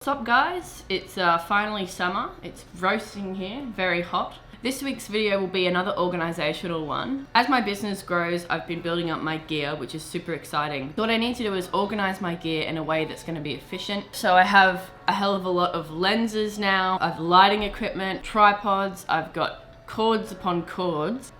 What's up guys? It's finally summer. It's roasting here, very hot. This week's video will be another organizational one. As my business grows, I've been building up my gear, which is super exciting. So what I need to do is organize my gear in a way that's going to be efficient. So I have a hell of a lot of lenses now. I have lighting equipment, tripods, I've got cords upon cords.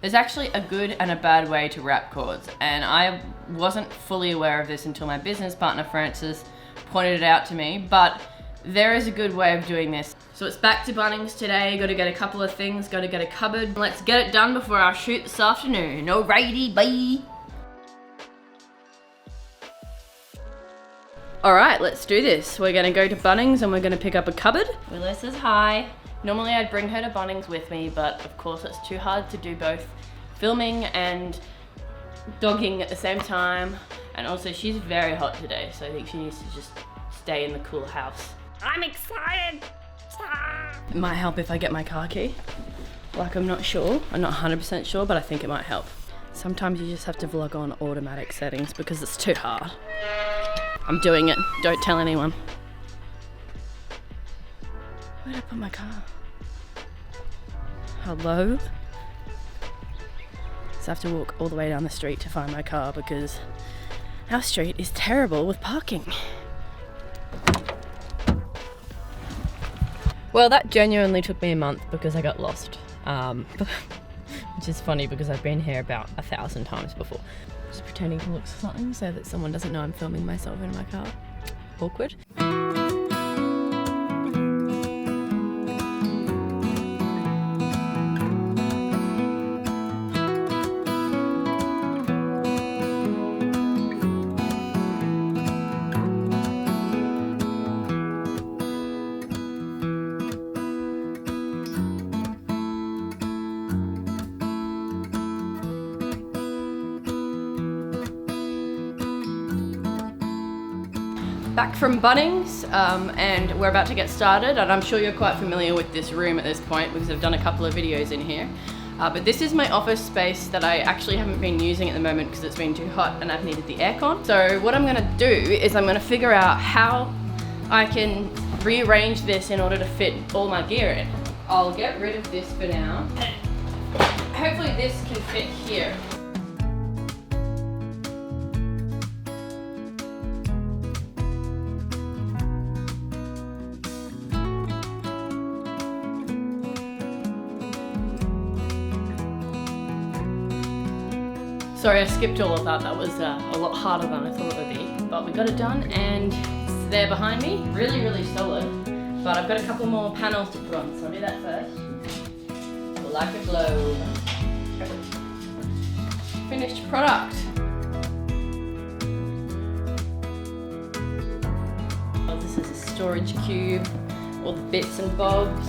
There's actually a good and a bad way to wrap cords, and I wasn't fully aware of this until my business partner Francis pointed it out to me, but there is a good way of doing this. So it's back to Bunnings today, got to get a couple of things, got to get a cupboard. Let's get it done before our shoot this afternoon. Alrighty, bye! Alright, let's do this. We're gonna go to Bunnings and we're gonna pick up a cupboard. Willow says hi. Normally I'd bring her to Bunnings with me, but of course it's too hard to do both filming and dogging at the same time. And also she's very hot today, so I think she needs to just stay in the cool house. I'm excited! It might help if I get my car key. Like, I'm not sure, I'm not 100% sure, but I think it might help. Sometimes you just have to vlog on automatic settings because it's too hard. I'm doing it, don't tell anyone. Where'd I put my car? Hello? So I have to walk all the way down the street to find my car because our street is terrible with parking. Well, that genuinely took me a month because I got lost. Which is funny because I've been here about 1,000 times before. Just pretending to look for something so that someone doesn't know I'm filming myself in my car. Awkward. Back from Bunnings, and we're about to get started, and I'm sure you're quite familiar with this room at this point because I've done a couple of videos in here. But this is my office space that I actually haven't been using at the moment because it's been too hot and I've needed the aircon. So what I'm gonna do is I'm gonna figure out how I can rearrange this in order to fit all my gear in. I'll get rid of this for now. Hopefully this can fit here. Sorry, I skipped all of that. That was a lot harder than I thought it would be. But we got it done and it's there behind me. Really, really solid. But I've got a couple more panels to put on, so I'll do that first. Like a globe. Finished product. Oh, this is a storage cube. All the bits and bobs.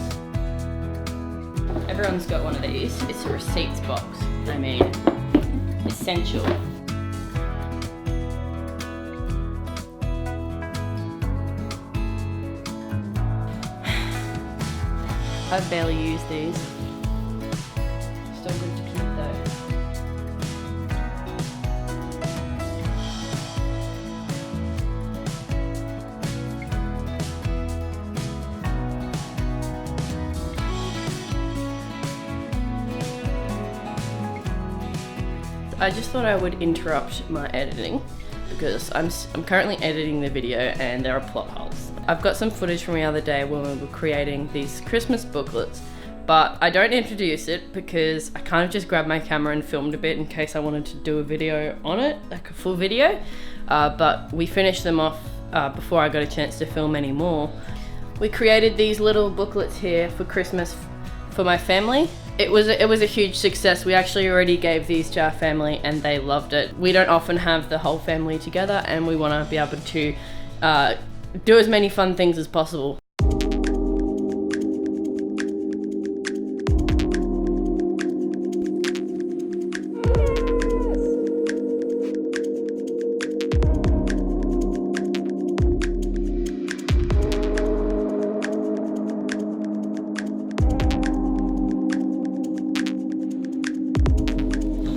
Everyone's got one of these. It's a receipts box. I mean, essential. I barely use these. Still good to keep though. I just thought I would interrupt my editing because I'm currently editing the video and there are plot holes. I've got some footage from the other day when we were creating these Christmas booklets, but I don't introduce it because I kind of just grabbed my camera and filmed a bit in case I wanted to do a video on it, like a full video, but we finished them off before I got a chance to film any more. We created these little booklets here for Christmas for my family. It was a huge success. We actually already gave these to our family and they loved it. We don't often have the whole family together and we want to be able to do as many fun things as possible.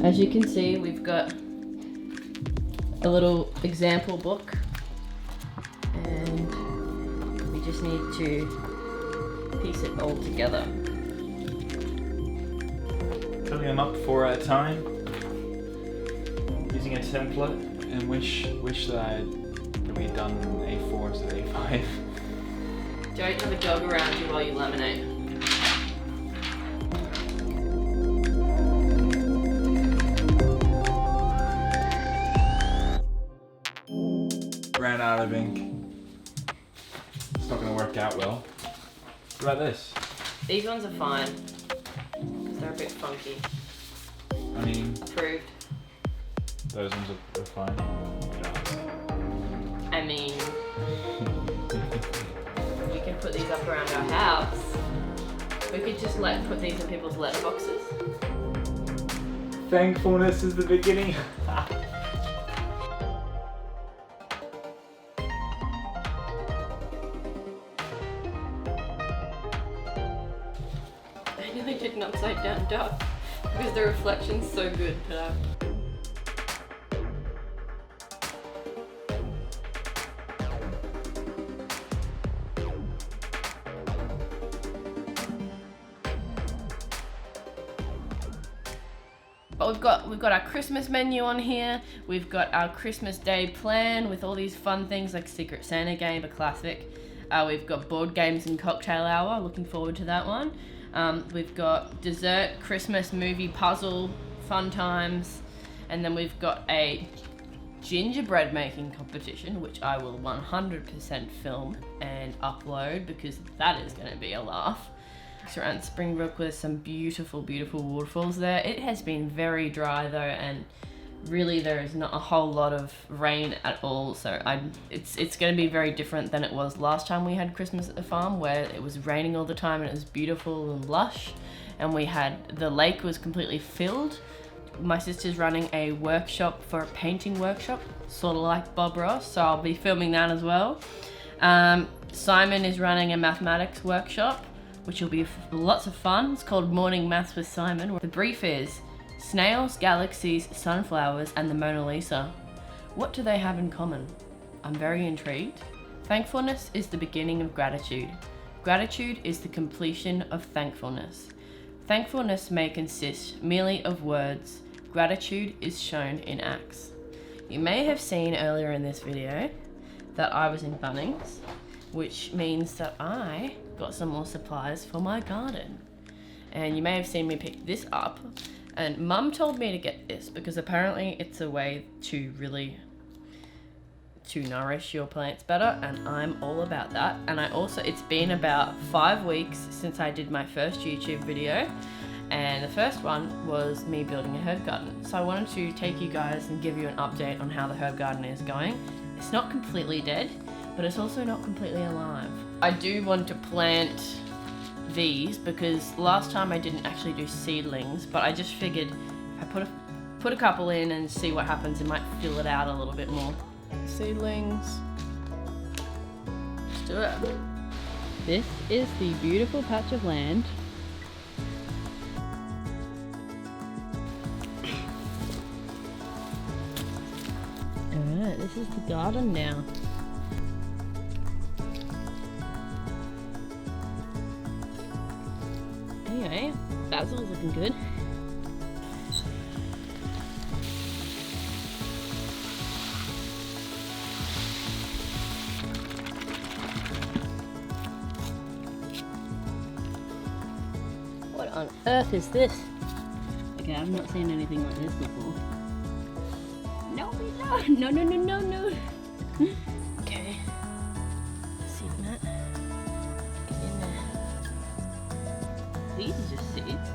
As you can see, we've got a little example book, and just need to piece it all together. Filling them up 4 at a time, using a template, and wish that we'd done A4 instead of A5. Don't have a dog around you while you laminate. Ran out of ink. It's not going to work out well. What about this? These ones are fine, because they're a bit funky. I mean, Approved. those ones are fine. I mean, we could put these up around our house. We could just put these in people's letterboxes. Thankfulness is the beginning. I nearly did an upside down duck because the reflection's so good today. But we've got our Christmas menu on here. We've got our Christmas Day plan with all these fun things like Secret Santa game, a classic. We've got board games and cocktail hour. Looking forward to that one. We've got dessert, Christmas movie puzzle, fun times, and then we've got a gingerbread making competition, which I will 100% film and upload because that is going to be a laugh. It's around Springbrook with some beautiful, beautiful waterfalls there. It has been very dry though, and really there is not a whole lot of rain at all, so it's going to be very different than it was last time we had Christmas at the farm, where it was raining all the time and it was beautiful and lush, and the lake was completely filled. My sister's running a workshop for a painting workshop, sort of like Bob Ross, so I'll be filming that as well. Simon is running a mathematics workshop, which will be lots of fun. It's called Morning Maths with Simon. The brief is snails, galaxies, sunflowers, and the Mona Lisa. What do they have in common? I'm very intrigued. Thankfulness is the beginning of gratitude. Gratitude is the completion of thankfulness. Thankfulness may consist merely of words. Gratitude is shown in acts. You may have seen earlier in this video that I was in Bunnings, which means that I got some more supplies for my garden. And you may have seen me pick this up, and Mum told me to get this because apparently it's a way to nourish your plants better, and I'm all about that. And it's been about 5 weeks since I did my first YouTube video, and the first one was me building a herb garden. So I wanted to take you guys and give you an update on how the herb garden is going. It's not completely dead, but it's also not completely alive. I do want to plant these because last time I didn't actually do seedlings, but I just figured if I put a couple in and see what happens, it might fill it out a little bit more. Seedlings. Let's do it. This is the beautiful patch of land. Alright, this is the garden now. Anyway, basil's looking good. What on earth is this? Okay, I've not seen anything like this before. No. Okay. Seed nut. Get in there. These are just seeds.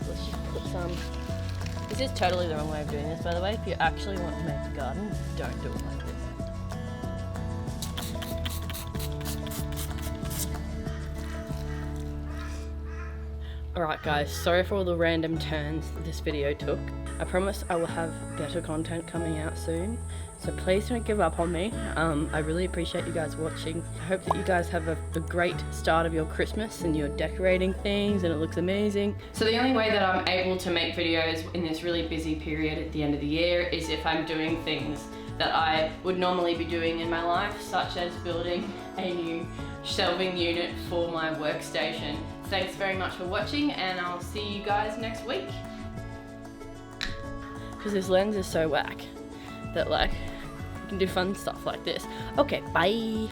Let's just put some. This is totally the wrong way of doing this, by the way. If you actually want to make a garden, don't do it like this. Alright guys, sorry for all the random turns this video took. I promise I will have better content coming out soon, so please don't give up on me. I really appreciate you guys watching. I hope that you guys have a great start of your Christmas and you're decorating things and it looks amazing. So the only way that I'm able to make videos in this really busy period at the end of the year is if I'm doing things that I would normally be doing in my life, such as building a new shelving unit for my workstation. Thanks very much for watching, and I'll see you guys next week. Because this lens is so whack that like you can do fun stuff like this. Okay, bye.